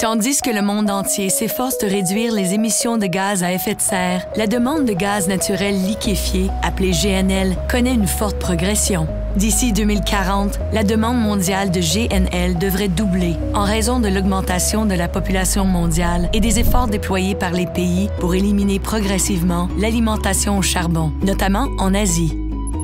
Tandis que le monde entier s'efforce de réduire les émissions de gaz à effet de serre, la demande de gaz naturel liquéfié, appelé GNL, connaît une forte progression. D'ici 2040, la demande mondiale de GNL devrait doubler en raison de l'augmentation de la population mondiale et des efforts déployés par les pays pour éliminer progressivement l'alimentation au charbon, notamment en Asie.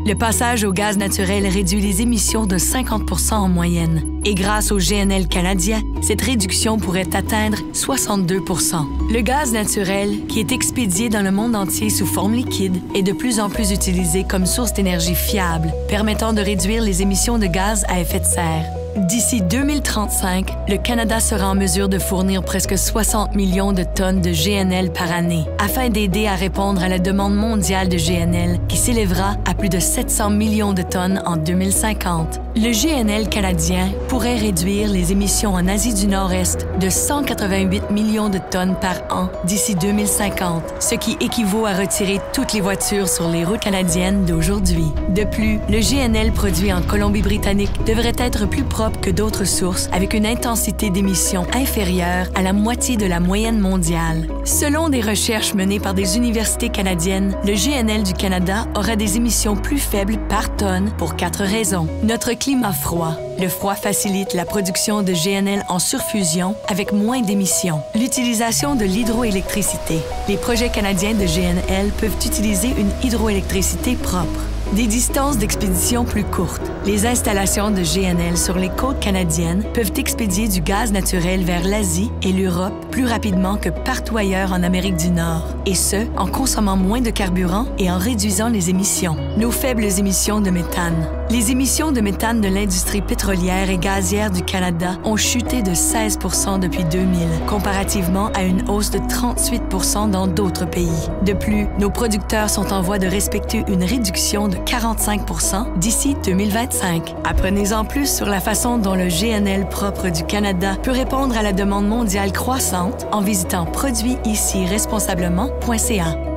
Le passage au gaz naturel réduit les émissions de 50 % en moyenne. Et grâce au GNL canadien, cette réduction pourrait atteindre 62 %. Le gaz naturel, qui est expédié dans le monde entier sous forme liquide, est de plus en plus utilisé comme source d'énergie fiable, permettant de réduire les émissions de gaz à effet de serre. D'ici 2035, le Canada sera en mesure de fournir presque 60 millions de tonnes de GNL par année, afin d'aider à répondre à la demande mondiale de GNL qui s'élèvera à plus de 700 millions de tonnes en 2050. Le GNL canadien pourrait réduire les émissions en Asie du Nord-Est de 188 millions de tonnes par an d'ici 2050, ce qui équivaut à retirer toutes les voitures sur les routes canadiennes d'aujourd'hui. De plus, le GNL produit en Colombie-Britannique devrait être plus propre que d'autres sources avec une intensité d'émissions inférieure à la moitié de la moyenne mondiale. Selon des recherches menées par des universités canadiennes, le GNL du Canada aura des émissions plus faibles par tonne pour 4 raisons. Notre climat froid. Le froid facilite la production de GNL en surfusion avec moins d'émissions. L'utilisation de l'hydroélectricité. Les projets canadiens de GNL peuvent utiliser une hydroélectricité propre. Des distances d'expédition plus courtes. Les installations de GNL sur les côtes canadiennes peuvent expédier du gaz naturel vers l'Asie et l'Europe plus rapidement que partout ailleurs en Amérique du Nord, et ce, en consommant moins de carburant et en réduisant les émissions. Nos faibles émissions de méthane. Les émissions de méthane de l'industrie pétrolière et gazière du Canada ont chuté de 16 % depuis 2000, comparativement à une hausse de 38 % dans d'autres pays. De plus, nos producteurs sont en voie de respecter une réduction de 45 % d'ici 2025. Apprenez-en plus sur la façon dont le GNL propre du Canada peut répondre à la demande mondiale croissante en visitant produitsiciresponsablement.ca.